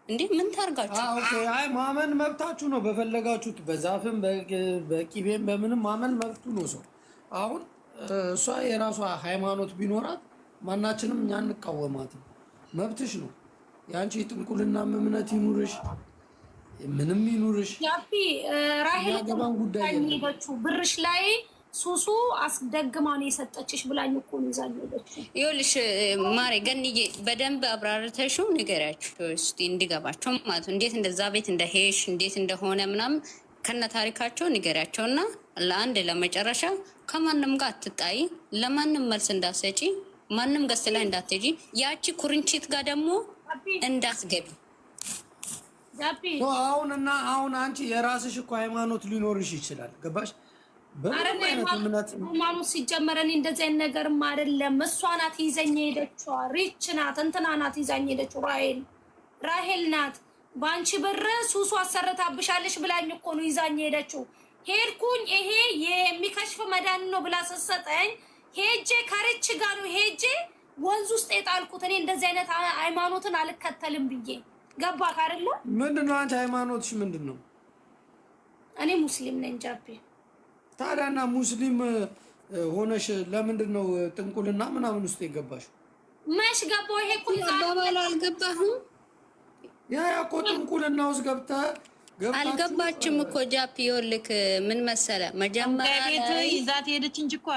እንዴ ምን ታርጋችሁ? ኦኬ አይ ማመን መብታችሁ ነው። በፈለጋችሁት በዛፍም በቂቤም በምንም ማመን መብቱ ነው ሰው። አሁን እሷ የራሷ ሃይማኖት ቢኖራት ማናችንም እኛ እንቃወማትም። መብትሽ ነው። የአንቺ ጥንቁልና እምነት ይኑርሽ ምንም ይኑርሽ ያፒ ራሄል ጉዳይ ብርሽ ላይ ሱሱ አስደግማ ነው የሰጠችሽ ብላኝ እኮ ነው ይዛኝ ሄደችው። ይኸውልሽ ማሬ ገንዬ በደንብ አብራርተሽው ንገሪያቸው እስቲ እንዲገባቸው ማለት እንዴት እንደዛ ቤት እንደሄሽ እንዴት እንደሆነ ምናምን ከነ ታሪካቸው ንገሪያቸውና ለአንድ ለመጨረሻ ከማንም ጋር አትጣይ፣ ለማንም መልስ እንዳትሰጪ፣ ማንም ገስ ላይ እንዳትሄጂ፣ ያቺ ኩርንቺት ጋር ደግሞ እንዳትገቢ። አሁን አንቺ የራስሽ እኮ ሃይማኖት ሊኖርሽ ይችላል። ገባሽ? ሃይማኖት ሲጀመር እኔ እንደዚህ አይነት ነገርም አይደለም። እሷ ናት ይዘኝ ሄደችው። ሪች ናት እንትና ናት ይዘኝ ሄደችው። ራሄል ናት በአንቺ ብር ሱሱ አሰርታብሻለሽ ብላኝ እኮ ነው ይዛኝ ሄደችው። ሄድኩኝ ይሄ የሚከሽፍ መዳን ነው ብላ ስትሰጠኝ ሄጄ ከሪች ጋር ነው ሄጄ ወንዝ ውስጥ የጣልኩት። እኔ እንደዚህ አይነት ሃይማኖትን አልከተልም ብዬ ገባ ካርለ ምንድነው አንቺ ሃይማኖትሽ ምንድነው? እኔ ሙስሊም ነኝ ጃፒ። ታዲያና ሙስሊም ሆነሽ ለምንድን ነው ጥንቁልና ምናምን ውስጥ የገባሽ? መች ገባው? ይሄ እኮ ባባላ አልገባህም? ያ እኮ ጥንቁልና ውስጥ አልገባችም እኮ ጃፒ። ይኸውልህ ምን መሰለህ መጀመሪያ ላይ ይዛት ሄደች እንጂ እኮ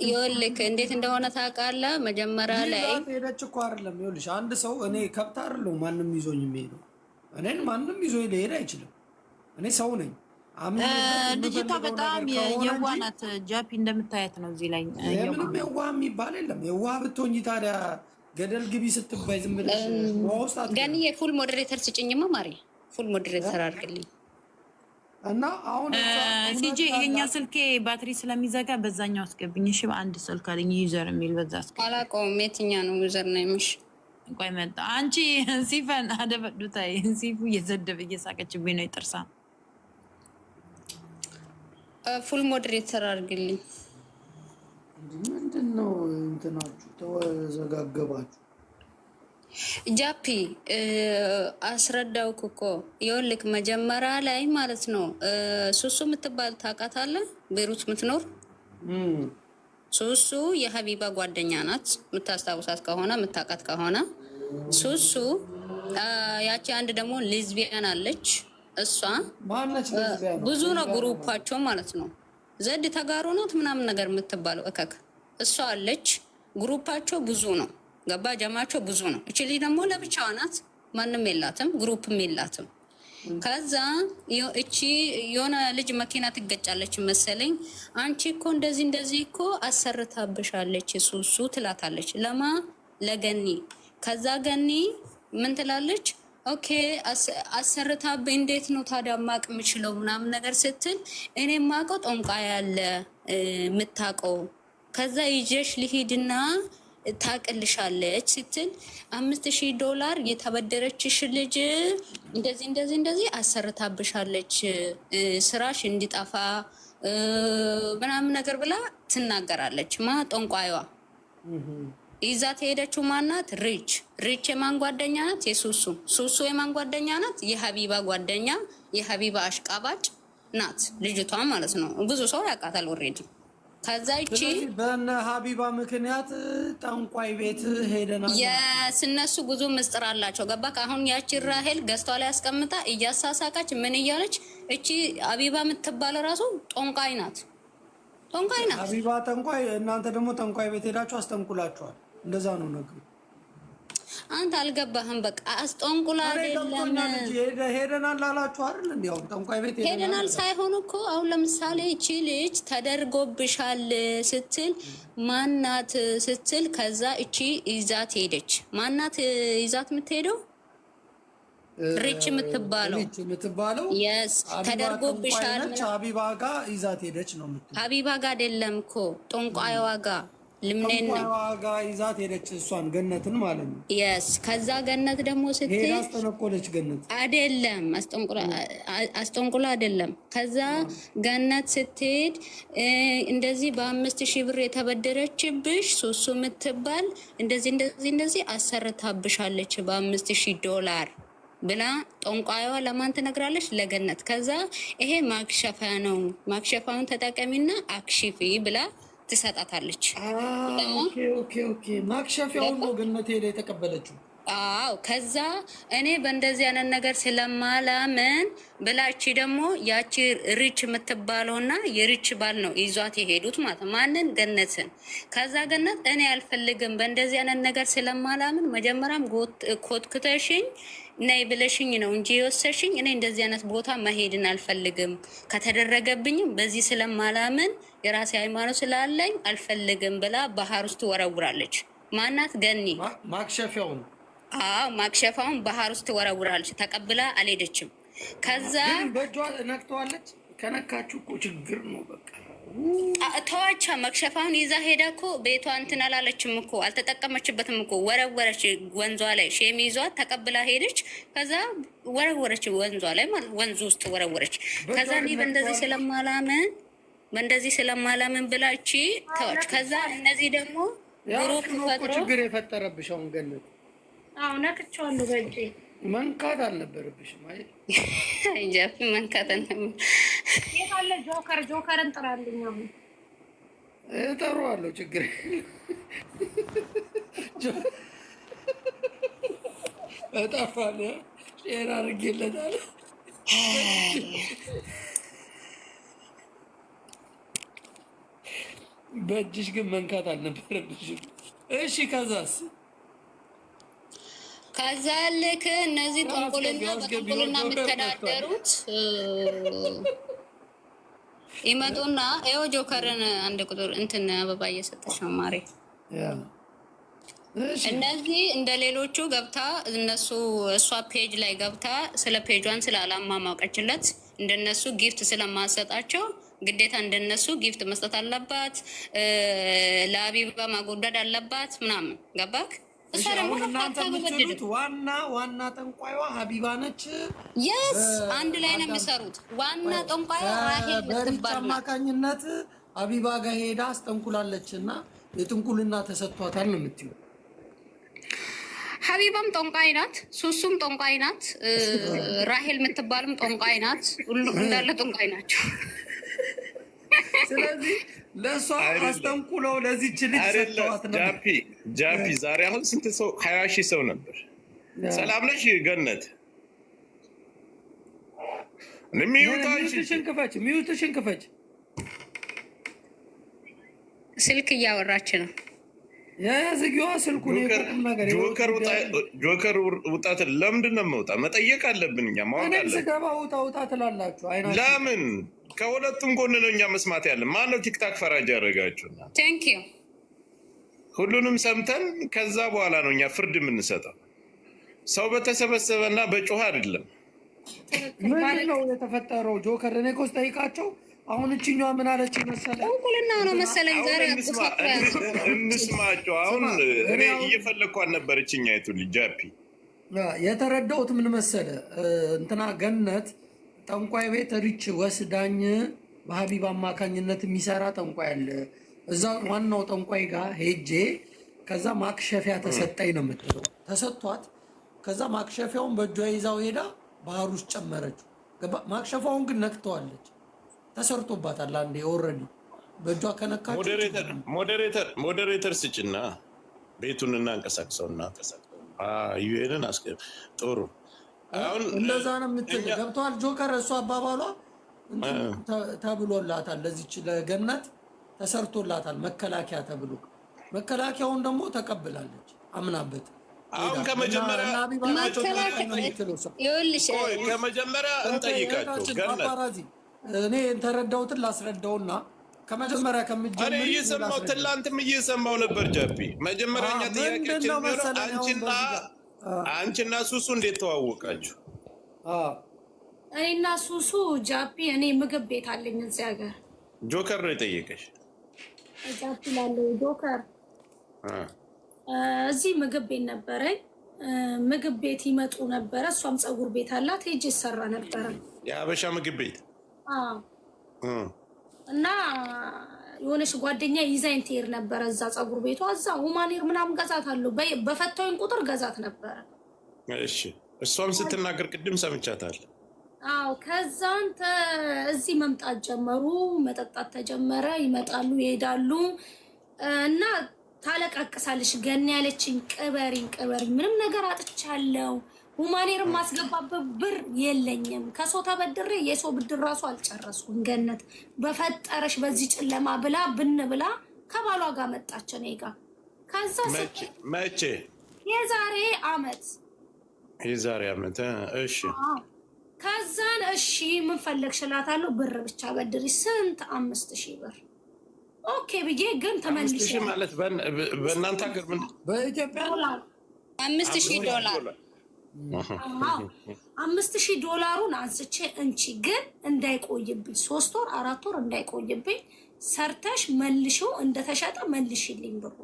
ይኸውልህ እንዴት እንደሆነ ታውቃለህ? መጀመሪያ ላይ ሄደች እኮ አይደለም። ይኸውልሽ አንድ ሰው እኔ ከብት አይደለሁ ማንም ይዞኝ የሚሄደው እኔን ማንም ይዞ ሊሄድ አይችልም። እኔ ሰው ነኝ። ልጅቷ በጣም የዋህ ናት ጃፒ፣ እንደምታያት ነው። እዚህ ላይ ምንም የዋህ የሚባል የለም። የዋህ ብትሆኚ ታዲያ ገደል ግቢ ስትባይ ዝም ብለሽ ገኒ የፉል ሞዴሬተር ስጭኝማ ማሪ፣ ፉል ሞዴሬተር አድርግልኝ እና አሁን ሲጂ የኛ ስልኬ ባትሪ ስለሚዘጋ በዛኛው አስገብኝ። እሺ አንድ ስልክ አለኝ ዩዘር የሚል በዛ አስገብኝ። አላውቀውም የትኛው ነው ዩዘር ነው የሚሽ? ቆይ መጣ። አንቺ ሲፈን አደበዱታይ ሲፉ እየዘደበ እየሳቀችብኝ ነው ይጥርሳ ፉል ሞዴሬተር አድርግልኝ። ምንድነው እንትናችሁ ተወዘጋገባችሁ? ጃፒ አስረዳውክ እኮ ይኸውልህ መጀመሪያ ላይ ማለት ነው ሱሱ የምትባል ታውቃታለህ? ቤሩት የምትኖር ሱሱ የሀቢባ ጓደኛ ናት። የምታስታውሳት ከሆነ የምታውቃት ከሆነ ሱሱ ያቺ አንድ ደግሞ ሌዝቢያን አለች። እሷ ብዙ ነው ግሩፓቸው ማለት ነው። ዘድ ተጋሩ ናት ምናምን ነገር የምትባለው እከክ እሷ አለች። ግሩፓቸው ብዙ ነው። ገባ ጀማቸው ብዙ ነው። እቺ ልጅ ደግሞ ለብቻዋ ናት። ማንም የላትም፣ ግሩፕም የላትም። ከዛ እቺ የሆነ ልጅ መኪና ትገጫለች መሰለኝ። አንቺ እኮ እንደዚህ እንደዚህ እኮ አሰርታብሻለች ሱሱ ትላታለች። ለማ ለገኒ። ከዛ ገኒ ምን ትላለች? ኦኬ አሰርታብኝ እንዴት ነው ታዲያ ማቅ የምችለው ምናምን ነገር ስትል እኔ ማቀው ጦምቃ ያለ የምታውቀው ከዛ ይዤሽ ልሂድና ታቅልሻለች ስትል $5000 የተበደረችሽ ልጅ እንደዚህ እንደዚህ እንደዚህ አሰርታብሻለች ስራሽ እንዲጠፋ ምናምን ነገር ብላ ትናገራለች። ማ ጦንቋይዋ ይዛት ሄደችው ማናት? ሪች የማን ጓደኛ ናት? የሱሱ ሱሱ የማን ጓደኛ ናት? የሀቢባ ጓደኛ፣ የሀቢባ አሽቃባጭ ናት ልጅቷ ማለት ነው። ብዙ ሰው ያውቃታል ኦልሬዲ። ከዛ ይቺ በእነ ሀቢባ ምክንያት ጠንቋይ ቤት ሄደናል። የስነሱ ብዙ ምስጥር አላቸው። ገባክ? አሁን ያቺ ራሄል ገዝቷ ላይ ያስቀምጣ እያሳሳቃች ምን እያለች እቺ ሀቢባ የምትባለ ራሱ ጦንቋይ ናት። ጦንቋይ ናት ሀቢባ ጠንቋይ። እናንተ ደግሞ ጠንቋይ ቤት ሄዳችሁ አስጠንቁላችኋል። እንደዛ ነው ነገሩ። አንተ አልገባህም። በቃ አስጠንቁላ አይደለም ሄደናል ላላችሁ አይደል? እንዴው ጠንቋይ ቤት ሄደናል ሳይሆን እኮ አሁን ለምሳሌ እቺ ልጅ ተደርጎብሻል ስትል ማናት ስትል ከዛ እቺ ይዛት ሄደች። ማናት ይዛት የምትሄደው? ሪች የምትባለው የስ ተደርጎብሻል ሀቢባ ጋር ይዛት ሄደች ነው የምትለው። ሀቢባ ጋር አይደለም እኮ ጦንቋይዋ ጋር ልምኔን ነው ዋጋ ይዛት ሄደች እሷን ገነትን ማለት ነው። የስ ከዛ ገነት ደግሞ ስትሄድ ሄዳ አስጠነቆለች። ገነት አይደለም አስጠንቁላ አይደለም። ከዛ ገነት ስትሄድ እንደዚህ በ5,000 ብር የተበደረችብሽ ሱሱ የምትባል እንደዚህ አሰርታብሻለች $5,000 ብላ ጠንቋይዋ ለማን ትነግራለች? ለገነት። ከዛ ይሄ ማክሸፊያ ነው፣ ማክሸፋውን ተጠቀሚና አክሽፊ ብላ ትሰጣታለች። ኦኬ ማክሸፊያውን ነው ገነት ሄዳ የተቀበለችው። አዎ ከዛ እኔ በእንደዚህ አይነት ነገር ስለማላምን ብላቺ ደግሞ ያቺ ሪች የምትባለውና የሪች ባል ነው ይዟት የሄዱት ማለት ማንን? ገነትን። ከዛ ገነት እኔ አልፈልግም በእንደዚህ አይነት ነገር ስለማላምን መጀመሪያም ኮትክተሽኝ ነይ ብለሽኝ ነው እንጂ የወሰሽኝ እኔ እንደዚህ አይነት ቦታ መሄድን አልፈልግም፣ ከተደረገብኝም በዚህ ስለማላምን የራሴ ሃይማኖት ስላለኝ አልፈልግም ብላ ባህር ውስጥ ወረውራለች። ማናት? ገኒ ማክሸፊያውን ማክሸፋውን ባህር ውስጥ ወረውራለች። ተቀብላ አልሄደችም። ከዛ በእጇ ነክተዋለች። ከነካችሁ እኮ ችግር ነው። በቃ ተዋቻ መክሸፋውን ይዛ ሄዳ እኮ ቤቷ እንትን አላለችም እኮ አልተጠቀመችበትም እኮ ወረወረች። ወንዟ ላይ ሼም ይዟት ተቀብላ ሄደች። ከዛ ወረወረች ወንዟ ላይ ማለት ወንዙ ውስጥ ወረወረች። ከዛ እኔ በእንደዚህ ስለማላምን ብላቺ ተዋች። ከዛ እነዚህ ደግሞ ግሩፕ ፈጥሮ ችግር የፈጠረብሽ አሁን ገነት ነክቼዋለሁ በእጄ መንካት አልነበረብሽም። አይ ጃፒ መንካት አልነበረ። የት አለ ጆከርን ጥራልኝ። አሁን እጠራዋለሁ። ችግር እጠራዋለሁ። ሼር አድርጌለታለሁ። በእጅሽ ግን መንካት አልነበረብሽም። እሺ ከዛስ? ከዛ ልክ እነዚህ በጥንቁልና የሚተዳደሩት ይመጡና ይኸው ጆከርን አንድ ቁጥር እንትን አበባ እየሰጠች ነው ማሬ። እነዚህ እንደ ሌሎቹ ገብታ እሷ ፔጅ ላይ ገብታ ስለ ፔጇን ስለ አላማ ማውቀችለት እንደነሱ ጊፍት ስለማሰጣቸው ግዴታ እንደነሱ ጊፍት መስጠት አለባት። ለአቢባ ማጎዳድ አለባት ምናምን ገባክ? እናንተ የምትሉት ዋና ጠንቋይዋ ሀቢባ ነች። የስ አንድ ላይ ነው የሚሰሩት። ዋና ጠንቋይዋ ራሄል በሪች አማካኝነት ሀቢባ ጋር ሄዳ አስጠንቁላለች እና የጥንቁልና ተሰጥቷታል ነው የምትዩ። ሀቢባም ጠንቋይ ናት፣ ሱሱም ጠንቋይ ናት፣ ራሄል የምትባልም ጠንቋይ ናት። ሁሉም እንዳለ ጠንቋይ ናቸው። ስለዚህ ለእሷ አስጠንቁለው ለዚች ልጅ ሰጥተዋት ነው። ጃፒ ዛሬ አሁን ስንት ሰው? 20,000 ሰው ነበር። ሰላም ነሽ ገነት? ሚዩትሽን ክፈች። ስልክ እያወራች ነው። የዝጊዋ ስልኩን ጆከር ውጣት። ለምንድን ነው የምወጣ? መጠየቅ አለብን እኛ ማወቅ አለብን። ስገባ ውጣ ትላላችሁ። ለምን? ከሁለቱም ጎን ነው እኛ መስማት ያለን። ማነው ቲክታክ ፈራጅ ያደረጋችሁ? ቴንክ ዩ። ሁሉንም ሰምተን ከዛ በኋላ ነው እኛ ፍርድ የምንሰጠው። ሰው በተሰበሰበና በጮኸ አይደለም። ምንድን ነው የተፈጠረው? ጆከር እኔ እኮ ስጠይቃቸው አሁን እችኛዋ ምን አለች መሰለኝ? ጥንቁልና ነው መሰለኝ። ዛሬ እንስማቸው። አሁን እኔ እየፈለግኳት ነበር እችኛይቱ ልጅ ጃፒ። የተረዳሁት ምን መሰለ እንትና ገነት ጠንቋይ ቤት ሪች ወስዳኝ በሀቢብ አማካኝነት የሚሰራ ጠንቋይ አለ። እዛ ዋናው ጠንቋይ ጋር ሄጄ ከዛ ማክሸፊያ ተሰጠኝ ነው የምትለው። ተሰጥቷት ከዛ ማክሸፊያውን በእጇ ይዛው ሄዳ ባህር ውስጥ ጨመረችው። ማክሸፊያውን ግን ነክተዋለች። ተሰርቶባታል። አንዴ ኦልሬዲ በእጇ ከነካች ሞዴሬተር ስጭና ቤቱን እናንቀሳቅሰውና ዩኤንን ጥሩ አሁን እንደዛ ነው የምትል ገብተዋል። ጆከር እሱ አባባሏ ተብሎላታል። ለዚች ለገነት ተሰርቶላታል መከላከያ ተብሎ መከላከያውን ደግሞ ተቀብላለች አምናበት። አሁን ከመጀመሪያ እንጠይቃቸው ገነት እኔ የተረዳሁትን ላስረዳውና ከመጀመሪያ ከምጀምር እየሰማው ትላንትም እየሰማው ነበር። ጃፒ መጀመሪያኛ ጥያቄያችን አንቺና ሱሱ እንዴት ተዋወቃችሁ? እኔና ሱሱ ጃፒ እኔ ምግብ ቤት አለኝ እዚህ ሀገር። ጆከር ነው የጠየቀሽ? እዛት ላለው ጆከር እዚህ ምግብ ቤት ነበረኝ። ምግብ ቤት ይመጡ ነበረ። እሷም ፀጉር ቤት አላት። ሄጅ ይሰራ ነበረ የሀበሻ ምግብ ቤት እና የሆነች ጓደኛ ይዛኝ ትሄድ ነበረ እዛ ፀጉር ቤቷ እዛ ሁማኔር ምናምን ገዛት አለው። በፈታውኝ ቁጥር ገዛት ነበረ። እሺ እሷም ስትናገር ቅድም ሰምቻታል። አዎ ከዛን እዚህ መምጣት ጀመሩ። መጠጣት ተጀመረ። ይመጣሉ ይሄዳሉ እና ታለቃቅሳለች። ገና ያለችኝ ቅበሪኝ ቅበሪኝ፣ ምንም ነገር አጥቻለሁ። ሁማኔር ማስገባበት ብር የለኝም። ከሰው ተበድሬ የሰው ብድር ራሱ አልጨረስኩም። ገነት በፈጠረሽ በዚህ ጨለማ ብላ ብን ብላ ከባሏ ጋር መጣች እኔ ጋር። ከዛ መቼ? የዛሬ አመት። እሺ ከዛን እሺ ምን ፈለግሽ እላታለሁ። ብር ብቻ በድሪ። ስንት? 5000 ብር። ኦኬ ብዬ ግን ተመልሼ 5000 ማለት በእናንተ ሀገር ምን? በኢትዮጵያ $5000 $5000 አንስቼ እንቺ ግን እንዳይቆይብኝ 3 ወር 4 ወር እንዳይቆይብኝ ሰርተሽ መልሽው፣ እንደተሸጠ መልሽልኝ ብሩ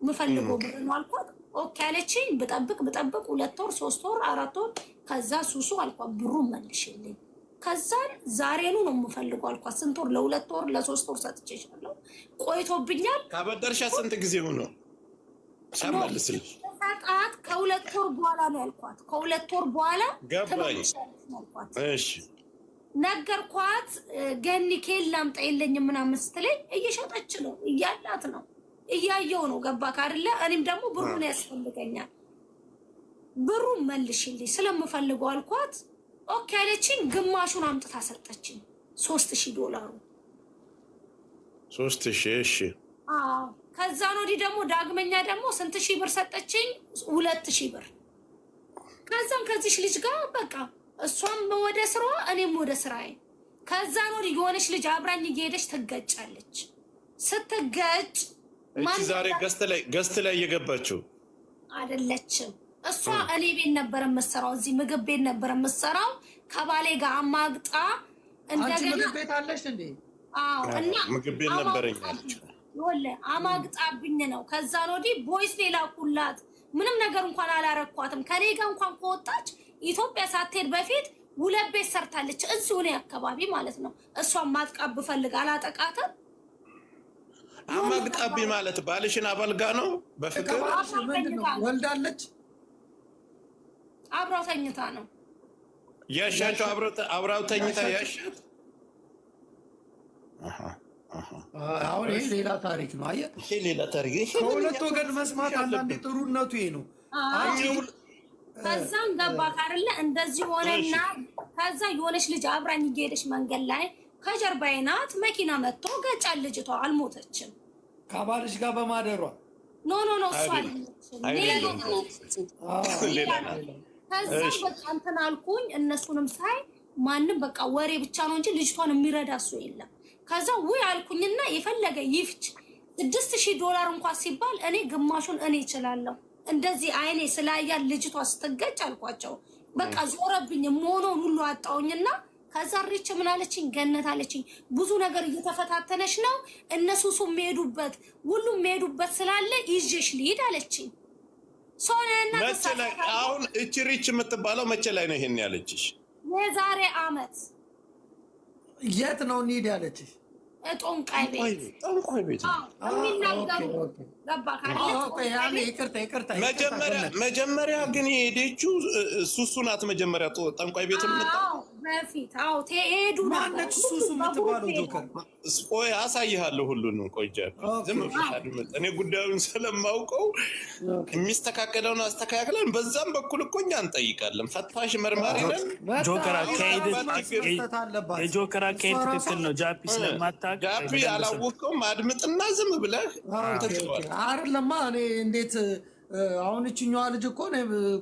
ምፈልገው ብር ነው አልኳት። ኦኬ አለችኝ። ብጠብቅ 2 ወር 3 ወር 4 ወር ከዛ ሱሱ አልኳት ብሩ መልሽልኝ። ከዛን ዛሬኑ ነው የምፈልገው አልኳት። ስንት ወር? ለ2 ወር ለ3 ወር ሰጥቼሻለሁ። ቆይቶብኛል። ካበደርሻ ስንት ጊዜ ሆኖ ሳመልስልሽ? ሰጣት ከ2 ወር በኋላ ነው ያልኳት። ከ2 ወር በኋላ ገባኝ። እሺ ነገርኳት። ገኒ ከላምጣ የለኝም ምናምን ስትለኝ እየሸጠች ነው እያላት ነው እያየው ነው። ገባክ አይደለ? እኔም ደግሞ ብሩን ያስፈልገኛል። ብሩን መልሽልኝ ስለምፈልገው አልኳት። ኦኬ አለችኝ። ግማሹን አምጥታ ሰጠችኝ። $3000 3000 እሺ። አዎ ከዛ ነው ደግሞ ዳግመኛ ደግሞ ስንት ሺህ ብር ሰጠችኝ? 2000 ብር። ከዛም ከዚህ ልጅ ጋር በቃ እሷም ወደ ስራዋ እኔም ወደ ስራዬ። ከዛ ነው የሆነች ልጅ አብራኝ እየሄደች ትገጫለች። ስትገጭ እቺ ዛሬ ገስት ላይ እየገባችው አይደለችም። እሷ እኔ ቤት ነበር የምትሰራው፣ እዚህ ምግብ ቤት ነበር የምትሰራው። ከባሌ ጋር አማግጣ እንደገና ምግብ ቤት አለሽ እንዴ? አዎ እና ምግብ ቤት ነበረኝ ወለ አማግጣብኝ ነው። ከዛ ነው ቦይስ ሌላ ኩላት ምንም ነገር እንኳን አላረኳትም። ከኔ ጋር እንኳን ከወጣች ኢትዮጵያ ሳትሄድ በፊት 2 ቤት ሰርታለች እዚሁ ነው አካባቢ ማለት ነው። እሷን ማጥቃብ ፈልግ አላጠቃተም። አማግጣቢ ማለት ባልሽን አባልጋ ነው በፍቅር ወልዳለች። አብራው ተኝታ ነው ያሻቸው። አብራው ተኝታ ያሻት። አሁን ይሄ ሌላ ታሪክ ነው። አየህ ይሄ ሌላ ታሪክ። ከሁለት ወገን መስማት አንዳንዴ ጥሩነቱ ይሄ ነው። ከዛም ገባክ አይደለ? እንደዚህ ሆነና ከዛ የሆነች ልጅ አብራኝ እየሄደች መንገድ ላይ ከጀርባዬ ናት። መኪና መጥቶ ገጫል። ልጅቷ አልሞተችም። ከባልሽ ጋር በማደሯ ኖ እሷ ከዛ በቃ እንትን አልኩኝ። እነሱንም ሳይ ማንም በቃ ወሬ ብቻ ነው እንጂ ልጅቷን የሚረዳ እሱ የለም። ከዛ ውይ አልኩኝና የፈለገ ይፍች $6000 እንኳን ሲባል እኔ ግማሹን እኔ እችላለሁ። እንደዚህ አይኔ ስላያል ልጅቷ ስትገጭ አልኳቸው። በቃ ዞረብኝ። መሆኑን ሁሉ አጣውኝና ከዛ ሪች ምን አለችኝ? ገነት አለችኝ ብዙ ነገር እየተፈታተነች ነው። እነሱ የሚሄዱበት ሁሉም የሚሄዱበት ስላለ ይዤሽ ልሂድ አለችኝ። ሶነና አሁን እቺ ሪች የምትባለው መቼ ላይ ነው ይሄን ያለችሽ? የዛሬ አመት። የት ነው እንሂድ ያለችሽ? ጠንቋይ ቤት የሚናገሩ መጀመሪያ ግን የሄደችው ሱሱ ናት። መጀመሪያ ጠንቋይ ቤት በፊት ሄዱ። ማነች ሱሱ የምትባለው? ጆከር ቆይ አሳይሃለሁ ሁሉንም። ቆይ ዝም ብለሽ አድምጥ። እኔ ጉዳዩን ስለማውቀው የሚስተካከለውን አስተካክለን በዛም በኩል እኮ እኛ እንጠይቃለን። ፈታሽ መርማሪ ነን። የጆከር አካሄድ ትክክል ነው። ጃፒ ስለማታውቅ ጃፒ አላወቀውም። አድምጥና ዝም ብለህ አይደለማ። እኔ እንዴት አሁን እችኛዋ ልጅ እኮ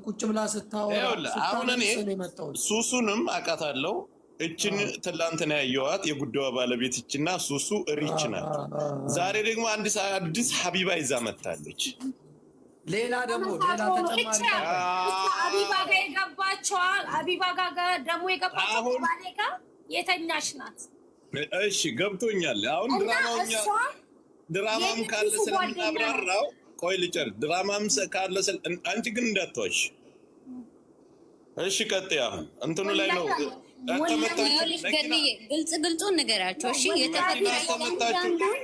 ቁጭ ብላ ስታወራ አሁን እኔ ሱሱንም አውቃታለሁ። እችን ትላንትና ያየዋት የጉዳዩ ባለቤት እችና ሱሱ ሪች ናት። ዛሬ ደግሞ አዲስ ሀቢባ ይዛ መታለች። ሌላ ተጨማሪ ሀቢባ ጋር የገባቸዋል። ሀቢባ ጋር ደግሞ የገባቸው ባሌ ጋር የተኛች ናት። እሺ ገብቶኛል። አሁን ድራማውኛ ድራማም ካለ ስለምናብራራው ቆይ ልጨርስ። ድራማም ካለ አንቺ ግን እንዳትዋሽ እሺ። ቀጥይ። አሁን እንትኑ ላይ ነው ግልጹን ንገራቸው እሺ። የተፈጠረው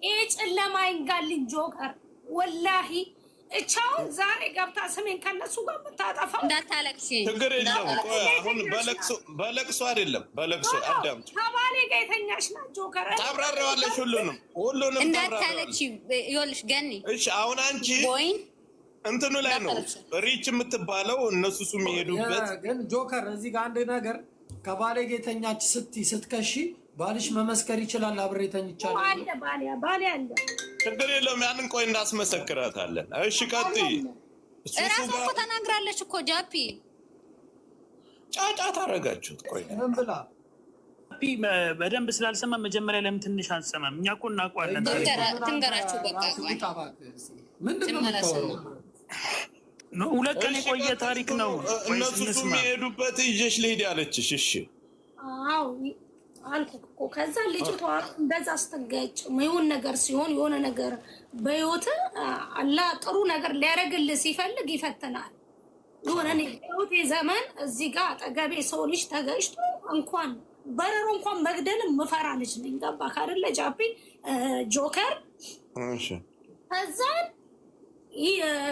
ይሄ ጨለማ ይንጋልኝ ጆከር ወላሂ እቻውን ዛሬ ገብታ ስሜን ከነሱ ጋር የምታጠፋው እንዳታለቅሽ ችግር የለውም። ቆይ አሁን በለቅሶ አይደለም በለቅሶ አዳምጪ። ከባሌ ጋር የተኛሽ ናት ጆከር ታብራራዋለሽ። ሁሉንም እንዳታለቅሽ ይኸውልሽ ገኒ። እሺ አሁን አንቺ እንትኑ ላይ ነው ሪች የምትባለው እነሱ የሚሄዱበት ግን ጆከር እዚህ ጋር አንድ ነገር ከባሌ ጋር የተኛች ስትከሺ ባልሽ መመስከር ይችላል። አብሬ ተኝቻለሁ አለ ባሌ አለ ችግር የለውም። ያንን ቆይ እናስመሰክራታለን። እሺ ቀጥይ። እራሷ እኮ ተናግራለች እኮ ጃፒ ጫጫታ አደረጋችሁት። ቆይ ምን ብላ ጃፒ በደንብ ስላልሰማ መጀመሪያ ለምን ትንሽ አንሰማም? እኛ እኮ እናውቀዋለን። ትንገራችሁ በቃ ምንድን ነው ሁለት ቀን የቆየ ታሪክ ነው። እነሱ የሚሄዱበት ይዤሽ ልሂድ ያለችሽ። እሺ አዎ አልኩህ እኮ። ከዛ ልጅቷ እንደዛ ስትገጭ የሆነ ነገር ሲሆን የሆነ ነገር በህይወት አላህ ጥሩ ነገር ሊያደርግልህ ሲፈልግ ይፈትናል። የሆነ ህይወቴ ዘመን እዚህ ጋር አጠገቤ ሰው ልጅ ተገጭቶ እንኳን በረሮ እንኳን መግደልም ምፈራ ልጅ ነኝ። ገባህ አይደለ ጃፒ ጆከር? እሺ ከዛን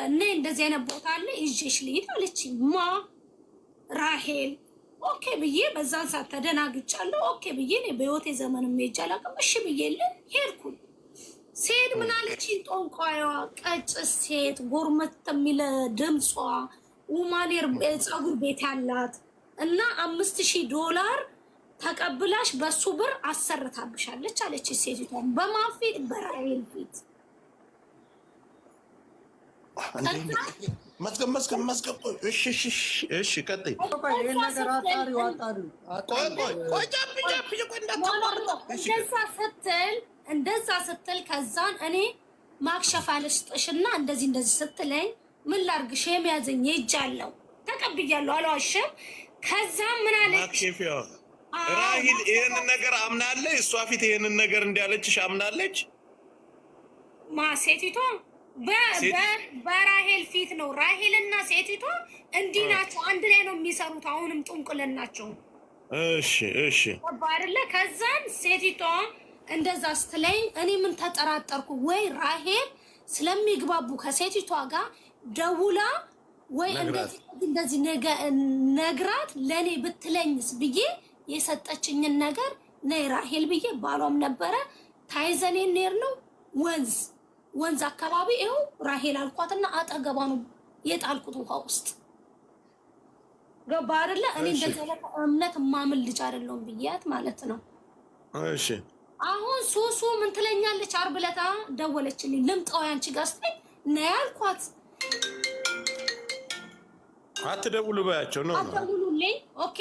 እኔ እንደዚህ አይነት ቦታ አለ ይዤሽ ልሂድ አለችኝ። ራሄል ኦኬ ብዬ በዛን ሰዓት ተደናግጫለሁ። ኦኬ ብዬ እኔ በህይወቴ ዘመንም ሄጄ አላውቅም። እሺ ብዬልን ሄድኩኝ። ስሄድ ምን አለችኝ? ጦንቋይዋ ቀጭስ ሴት ጎርመት የሚል ድምጿ ውማኔር ፀጉር ቤት ያላት እና $5000 ተቀብላሽ በሱ ብር አሰርታብሻለች አለች ሴቲቷን። በማፊት በራሄል ፊት መስገብ እሺ ቀጥይ። እንደዛ ስትል ከዛን እኔ ማክሸፍ አልስጥሽና እንደዚህ ስትለኝ ምን ላድርግሽ የሚያዘኝ ሄጃለሁ ተቀብያለሁ አልዋሽም። ከዛም ምን አለች ራሂል ይሄንን ነገር አምናለች። እሷ ፊት ይሄንን ነገር እንዲያለችሽ አምናለች ሴቲቷ በራሄል ፊት ነው። ራሄል እና ሴቲቷ እንዲህ ናቸው፣ አንድ ላይ ነው የሚሰሩት። አሁንም ጥንቁልን ናቸው። እሺ አይደለ? ከዛን ሴቲቷ እንደዛ ስትለኝ እኔ ምን ተጠራጠርኩ፣ ወይ ራሄል ስለሚግባቡ ከሴቲቷ ጋር ደውላ ወይ እንደዚህ ነግራት ለኔ ብትለኝስ ብዬ የሰጠችኝን ነገር ነይ ራሄል ብዬ ባሏም ነበረ ታይዘኔ ኔር ነው ወንዝ አካባቢ ይኸው ራሄል አልኳትና አጠገቧ ነው የጣልኩት ውሃ ውስጥ ገባ አይደለ? እኔ እንደዚህ እምነት ማምን ልጅ አይደለሁም ብያት ማለት ነው። እሺ አሁን ሱሱ ምን ትለኛለች? ዓርብ ዕለት ደወለችልኝ። ልምጣው ያንቺ ጋር ስትለኝ ነይ አልኳት። አትደውሉ ባያቸው ነው አትደውሉልኝ። ኦኬ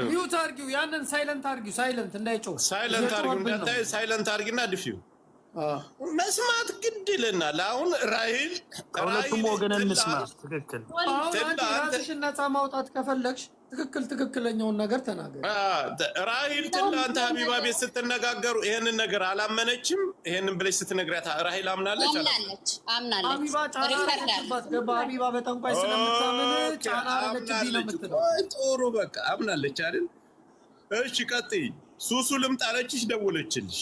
ሚውት አድርጊው፣ ያንን ሳይለንት አድርጊው። ሳይለንት እንዳይጮህ ሳይለንት አድርጊው፣ እንዳታይ ሳይለንት አድርጊና ድፊው። መስማት ግድ ይለናል። አሁን ራሄል ከሁለቱም ወገን እንስማ። ትክክል። አንቺ ራስሽን ነፃ ማውጣት ከፈለግሽ ትክክለኛውን ነገር ተናገር። ራሄል ትላንት ሀቢባ ቤት ስትነጋገሩ ይሄንን ነገር አላመነችም። ይሄንን ብለሽ ስትነግራት ራሄል አምናለች። ሀቢባ ጫና አረገችባት። ገባ? ሀቢባ በጠንቋይ ስለምታምን ጫና አረገችብኝ ነው የምትለው። ጥሩ በቃ አምናለች አይደል? እሺ ቀጥይ። ሱሱ ልምጣ አለችሽ? ደወለችልሽ?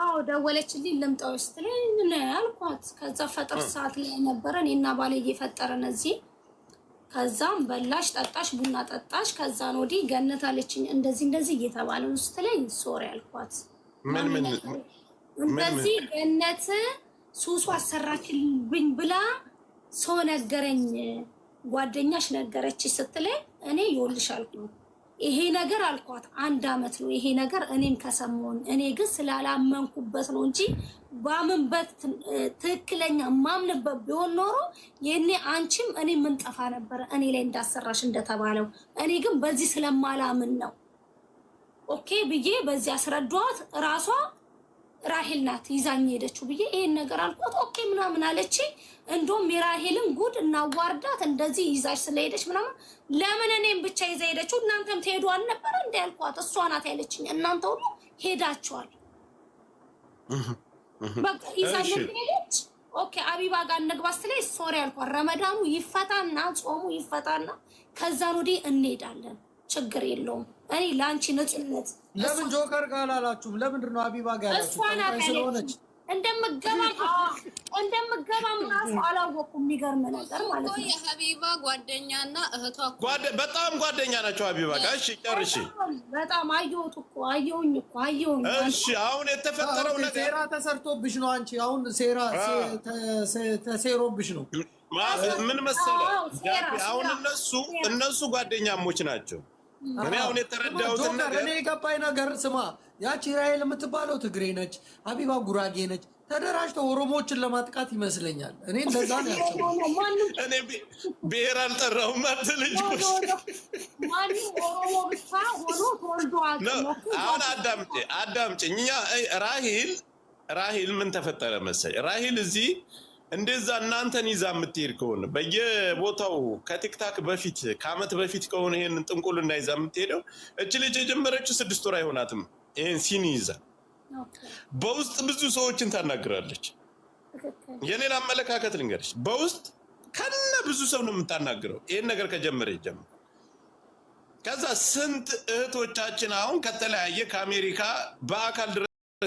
አዎ ደወለችልኝ። ልምጣው ስትለኝ ምን አልኳት። ከዛ ፈጥር ሰዓት ላይ ነበረ እኔና ባሌ እየፈጠረን እዚህ። ከዛም በላሽ ጠጣሽ ቡና ጠጣሽ። ከዛን ወዲህ ገነት አለችኝ እንደዚህ እየተባለ ነው ስትለኝ ሶሪ አልኳት። ምን እንደዚህ ገነት ሱሱ አሰራችልኝ ብላ ሰው ነገረኝ፣ ጓደኛሽ ነገረች ስትለኝ እኔ ይኸውልሽ አልኩኝ ይሄ ነገር አልኳት 1 አመት ነው ይሄ ነገር እኔም ከሰማሁኝ። እኔ ግን ስላላመንኩበት ነው እንጂ ባምንበት ትክክለኛ ማምንበት ቢሆን ኖሮ የኔ አንቺም እኔ ምን ጠፋ ነበር እኔ ላይ እንዳሰራሽ እንደተባለው። እኔ ግን በዚህ ስለማላምን ነው ኦኬ ብዬ በዚህ አስረዷት። ራሷ ራሄል ናት ይዛኝ ሄደችው ብዬ ይሄን ነገር አልኳት። ኦኬ ምናምን አለች። እንደውም የራሄልን ጉድ እናዋርዳት እንደዚህ ይዛሽ ስለሄደች ምናምን ለምን እኔም ብቻ ይዛ ሄደችው እናንተም ትሄዱ አልነበረ እንዴ አልኳት። እሷ ናት ያለችኝ እናንተ ሁሉ ሄዳችኋል በቃ ይዛኝ ሄደች። ኦኬ አቢባ ጋር እንግባ ስትለኝ ሶሪ አልኳት። ረመዳኑ ይፈታና ጾሙ ይፈታና ከዛን ወዲህ እንሄዳለን፣ ችግር የለውም። እኔ ለአንቺ ነጽነት ለምን ጆከር ጋር አላላችሁም? ለምንድን ነው አቢባ ጋር ያላችሁ? ስለሆነች እንደምገባ ራሱ አላወኩም። የሚገርም ነገር ማለት ነው። የሀቢባ ጓደኛና እህቷ በጣም ጓደኛ ናቸው ሀቢባ ጋር። እሺ ጨርሺ። በጣም አየሁኝ እኮ። እሺ አሁን የተፈጠረው ነገር ሴራ ተሰርቶብሽ ነው። አንቺ አሁን ሴራ ተሴሮብሽ ነው። ምን መሰለህ አሁን እነሱ ጓደኛሞች ናቸው። እኔ አሁን የተረዳሁትን ነገር እኔ የገባኝ ነገር ስማ፣ ያቺ ራሔል የምትባለው ትግሬ ነች፣ ሀቢባ ጉራጌ ነች። ተደራጅተው ኦሮሞዎችን ለማጥቃት ይመስለኛል። እኔ እንደዛ ነው ያሰብኩት። እኔ ብሔር አልጠራሁም አትልጅ። አሁን አዳምጪኝ። እኛ ራሔል ምን ተፈጠረ መሰለኝ፣ ራሔል እዚህ እንደዛ እናንተን ይዛ የምትሄድ ከሆነ በየቦታው ከቲክታክ በፊት ከአመት በፊት ከሆነ ይሄን ጥንቁልና ይዛ የምትሄደው እች ልጅ የጀመረችው 6 ወር አይሆናትም። ይሄን ሲኒ ይዛ በውስጥ ብዙ ሰዎችን ታናግራለች። የኔን አመለካከት ልንገርሽ፣ በውስጥ ከነ ብዙ ሰው ነው የምታናግረው። ይሄን ነገር ከጀመረ ይጀምር። ከዛ ስንት እህቶቻችን አሁን ከተለያየ ከአሜሪካ በአካል